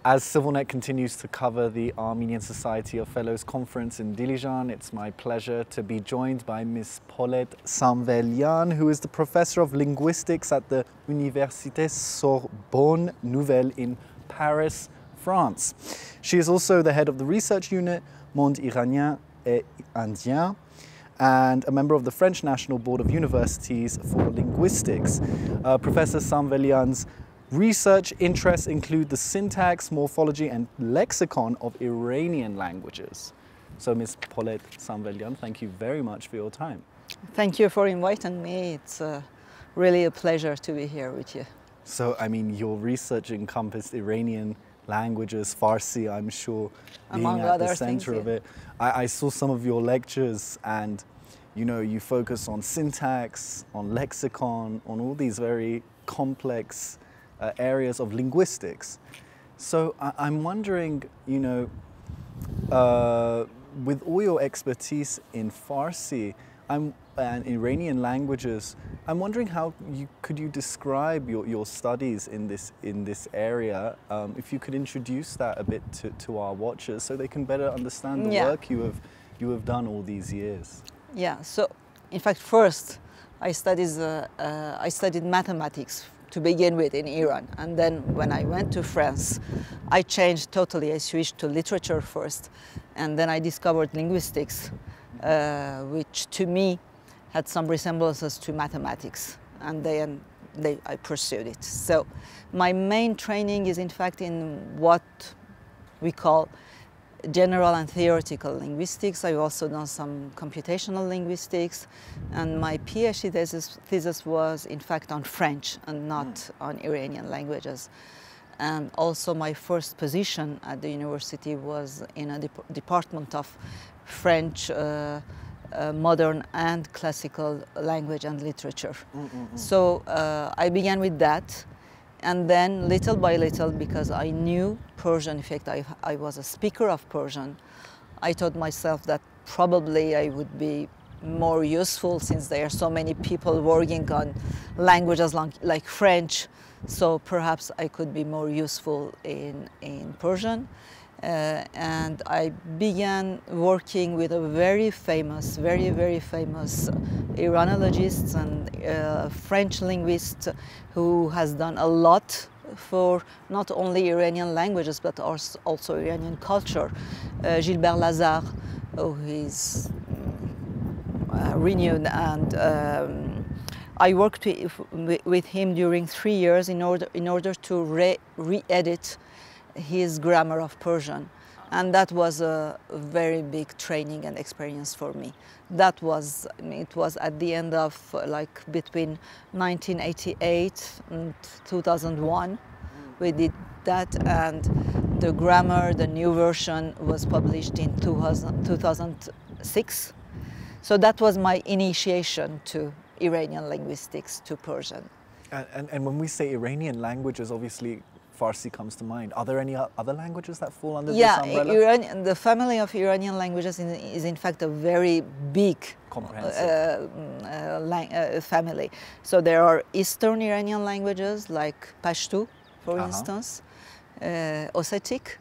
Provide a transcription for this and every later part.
As SivilNet continues to cover the Armenian Society of Fellows conference in Dilijan, it's my pleasure to be joined by Ms. Pollet Samvelian, who is the Professor of Linguistics at the Université Sorbonne Nouvelle in Paris, France. She is also the head of the research unit Monde Iranien et Indien and a member of the French National Board of Universities for Linguistics. Professor Samvelian's research interests include the syntax, morphology and lexicon of Iranian languages. So Ms. Pollet Samvelian, thank you very much for your time. Thank you for inviting me. It's really a pleasure to be here with you. So, I mean, your research encompassed Iranian languages, Farsi, I'm sure, being at the center of it. I saw some of your lectures and, you know, you focus on syntax, on lexicon, on all these very complex areas of linguistics. So I'm wondering, you know, with all your expertise in Farsi and Iranian languages, I'm wondering how could you describe your studies in this area? If you could introduce that a bit to our watchers so they can better understand the work you have done all these years. Yeah. So, in fact, first I studied mathematics to begin with in Iran, and then when I went to France, I changed totally. I switched to literature first, and then I discovered linguistics, which to me had some resemblances to mathematics, and then I pursued it. So my main training is in fact in what we call general and theoretical linguistics. I've also done some computational linguistics, and my PhD thesis was in fact on French and not on Iranian languages. And also my first position at the university was in a department of French modern and classical language and literature. So I began with that. And then little by little, because I knew Persian, in fact I was a speaker of Persian, I told myself that probably I would be more useful since there are so many people working on languages like French, so perhaps I could be more useful in Persian. And I began working with a very famous Iranologist and French linguist who has done a lot for not only Iranian languages but also Iranian culture, Gilbert Lazare, who is renowned, and I worked with him during 3 years in order to re-edit his grammar of Persian, and that was a very big training and experience for me. It was at the end of like between 1988 and 2001 we did that, and the grammar, the new version, was published in 2006. So that was my initiation to Iranian linguistics, to Persian. And when we say Iranian languages, obviously Farsi comes to mind. Are there any other languages that fall under this umbrella? Yeah, the family of Iranian languages is in fact a very big, comprehensive family. So there are Eastern Iranian languages like Pashto, for instance, Ossetic,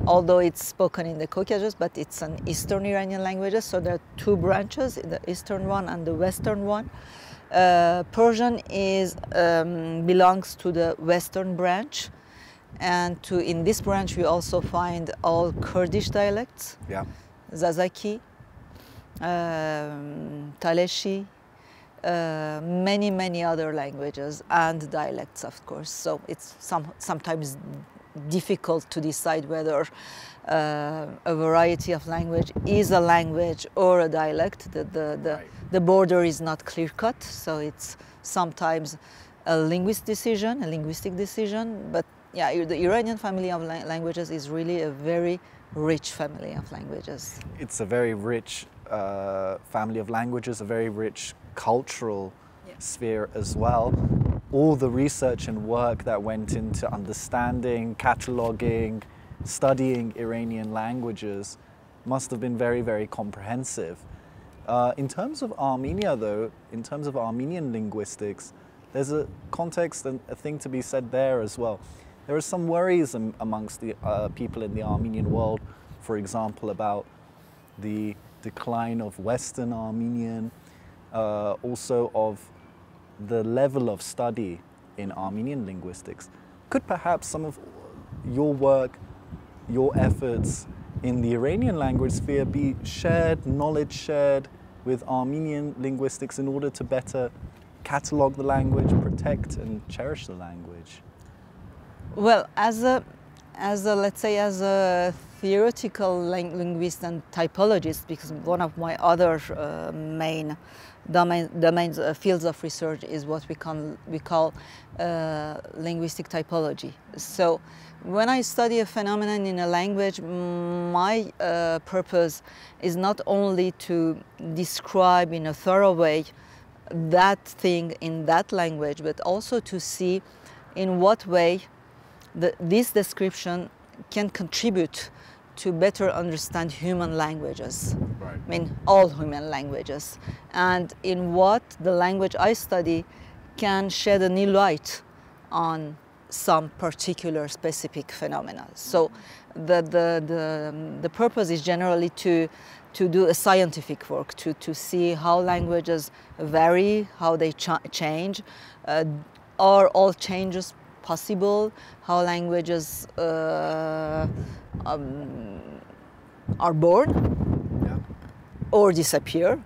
although it's spoken in the Caucasus, but it's an Eastern Iranian language. So there are two branches, the Eastern one and the Western one. Persian belongs to the Western branch, and in this branch we also find all Kurdish dialects, Zazaki, Taleshi, many other languages and dialects, of course. So it's sometimes difficult to decide whether a variety of language is a language or a dialect. The border is not clear-cut, so it's sometimes a linguistic decision. But yeah, the Iranian family of languages is really a very rich family of languages. It's a very rich family of languages, a very rich cultural sphere as well. All the research and work that went into understanding, cataloguing, studying Iranian languages must have been very comprehensive. In terms of Armenia, though, in terms of Armenian linguistics, there's a context and a thing to be said there as well. there are some worries amongst the people in the Armenian world, for example, about the decline of Western Armenian, also of the level of study in Armenian linguistics. Could perhaps some of your work, your efforts in the Iranian language sphere be shared, knowledge shared with Armenian linguistics in order to better catalogue the language, protect and cherish the language? Well, as a let's say as a theoretical linguist and typologist, because one of my other main domains, fields of research is what we call linguistic typology. So when I study a phenomenon in a language, my purpose is not only to describe in a thorough way that thing in that language, but also to see in what way this description can contribute to better understand human languages. Right. I mean, all human languages. And in what the language I study can shed a new light on some particular specific phenomena. So the purpose is generally to do a scientific work, to see how languages vary, how they change, are all changes possible, how languages are born, yeah, or disappear,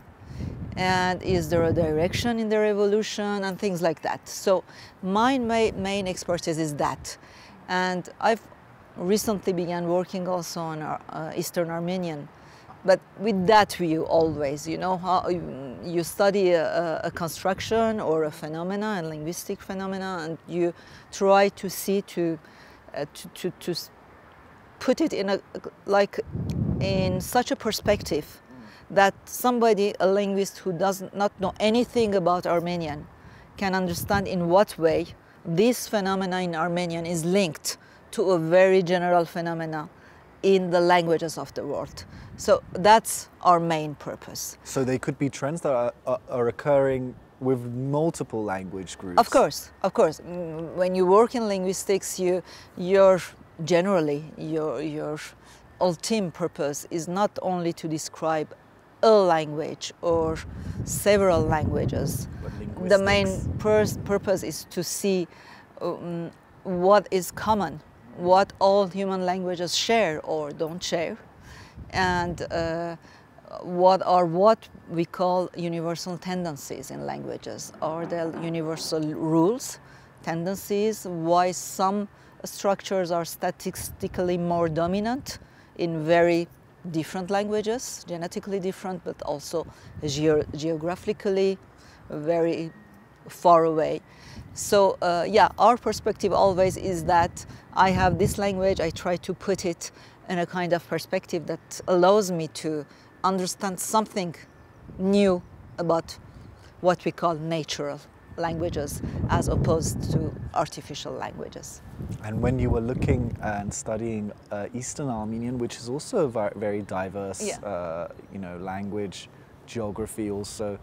and is there a direction in their evolution and things like that. So my main expertise is that, and I've recently began working also on Eastern Armenian, but with that view always, you know, how you study a construction or a phenomena, a linguistic phenomena, and you try to see to put it in in such a perspective that somebody, a linguist who does not know anything about Armenian, can understand in what way this phenomena in Armenian is linked to a very general phenomena in the languages of the world. So that's our main purpose. So they could be trends that are occurring with multiple language groups. Of course, of course. When you work in linguistics, your ultimate purpose is not only to describe a language or several languages. The main purpose is to see what is common, what all human languages share or don't share, and what we call universal tendencies in languages. Are there universal rules, tendencies, why some structures are statistically more dominant in very different languages, genetically different, but also geographically very far away. So yeah, our perspective always is that I have this language, I try to put it in a kind of perspective that allows me to understand something new about what we call natural languages as opposed to artificial languages. And when you were looking and studying Eastern Armenian, which is also a very diverse, Yeah. you know, language, geography also,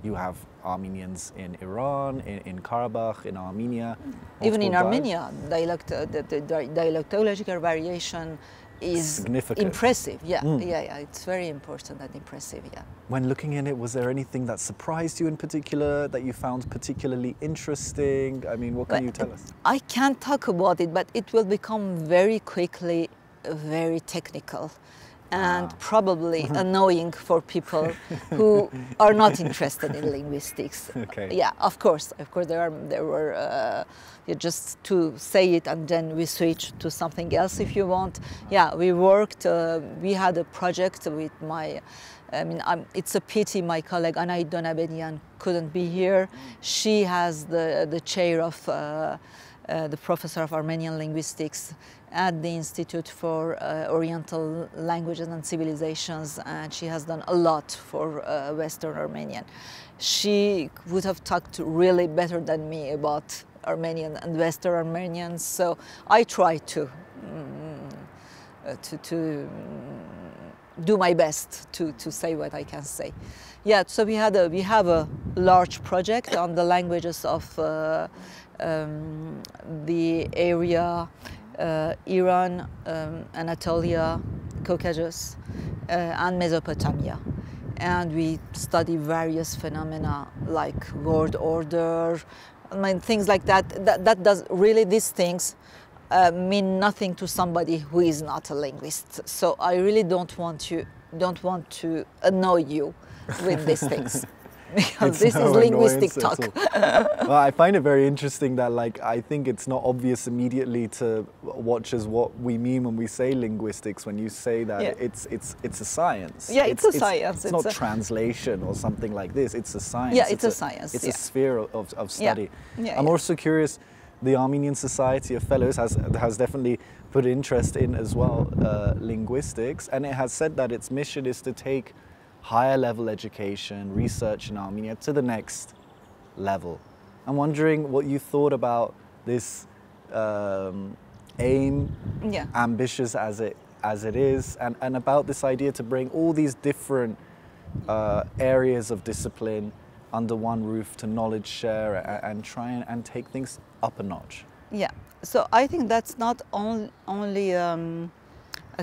you have Armenians in Iran, in Karabakh, in Armenia. Even in multiple Armenia, the dialectological variation is significant. impressive. Yeah, yeah, it's very important and impressive. Yeah. When looking in it, was there anything that surprised you in particular, that you found particularly interesting? I mean, what can you tell us? I can't talk about it, but it will become very quickly very technical and probably annoying for people who are not interested in linguistics. Okay. Yeah, of course there were just to say it and then we switch to something else if you want. Yeah, we worked, we had a project with my, it's a pity my colleague Anaïd Donabedian couldn't be here. She has the chair of the Professor of Armenian Linguistics at the Institute for Oriental Languages and Civilizations, and she has done a lot for Western Armenian. She would have talked really better than me about Armenian and Western Armenians, so I try to do my best to say what I can say. Yeah, so we have a large project on the languages of the area, Iran, Anatolia, Caucasus, and Mesopotamia. And we study various phenomena like word order, I mean, things like that. That does really, these things mean nothing to somebody who is not a linguist. So I really don't want to annoy you with these things. Because this is linguistic talk. Well, I find it very interesting that, like, I think it's not obvious immediately to watchers what we mean when we say linguistics. When you say that it's a science. Yeah, it's a science. It's not translation or something like this. It's a science. Yeah, it's a science. It's a sphere of study. Yeah, I'm also curious. The Armenian Society of Fellows has definitely put interest in as well linguistics, and it has said that its mission is to take higher level education, research in Armenia to the next level. I'm wondering what you thought about this aim, ambitious as it is, and about this idea to bring all these different areas of discipline under one roof to knowledge share and try and take things up a notch. Yeah, so I think that's not only a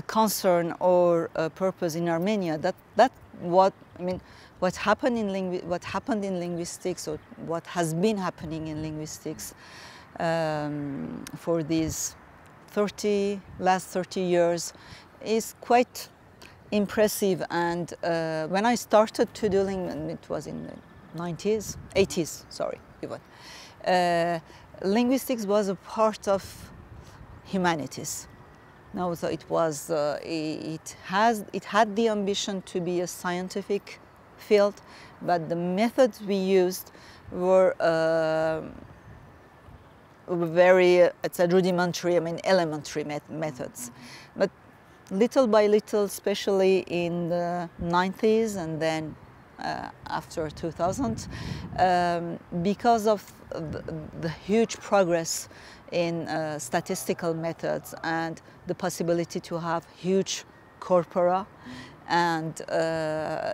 concern or a purpose in Armenia. What happened in linguistics, or what has been happening in linguistics for these last 30 years is quite impressive. And when I started to do it was in the 80s, sorry, even. Linguistics was a part of humanities. No, so it was. It had the ambition to be a scientific field, but the methods we used were very, rudimentary. Elementary methods. But little by little, especially in the 90s and then after 2000, because of the huge progress in statistical methods and the possibility to have huge corpora and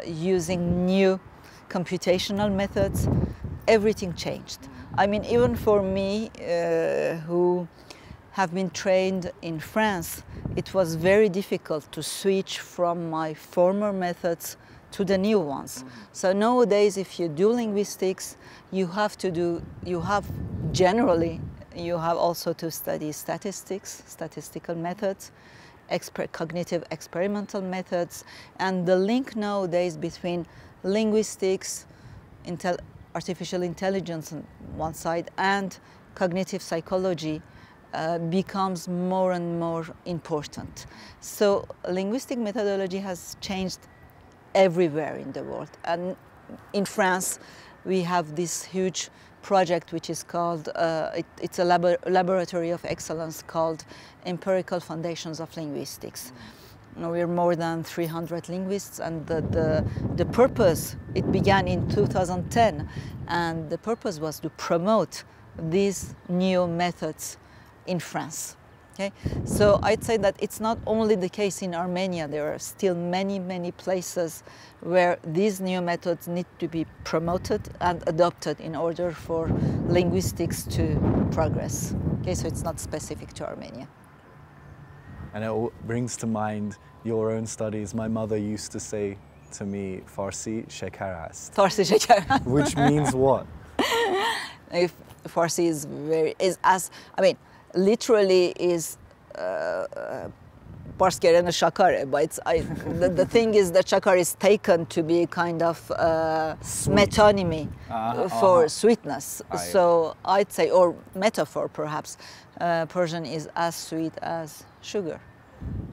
using new computational methods, everything changed. Even for me, who have been trained in France, it was very difficult to switch from my former methods to the new ones. So nowadays, if you do linguistics, you have also to study statistics, statistical methods, cognitive experimental methods, and the link nowadays between linguistics, artificial intelligence on one side, and cognitive psychology becomes more and more important. So linguistic methodology has changed everywhere in the world. And in France, we have this huge project which is called, it's a laboratory of excellence called Empirical Foundations of Linguistics. We're more than 300 linguists, and the purpose, it began in 2010, and the purpose was to promote these new methods in France. Okay? So I'd say that it's not only the case in Armenia. There are still many, many places where these new methods need to be promoted and adopted in order for linguistics to progress. Okay, so it's not specific to Armenia. And it brings to mind your own studies. My mother used to say to me, Farsi shekar ast. Farsi shekar ast. Which means what? Farsi literally is Parskeren shakar, but the thing is that shakar is taken to be kind of metonymy for sweetness. So I'd say, or metaphor perhaps, Persian is as sweet as sugar.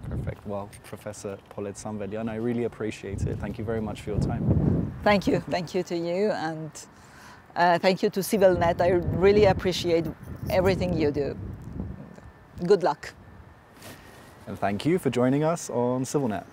Perfect. Well, Professor Pollet Samvelian, I really appreciate it. Thank you very much for your time. Thank you. Thank you to you, and thank you to SiviLNet. I really appreciate everything you do. Good luck. And thank you for joining us on SivilNet.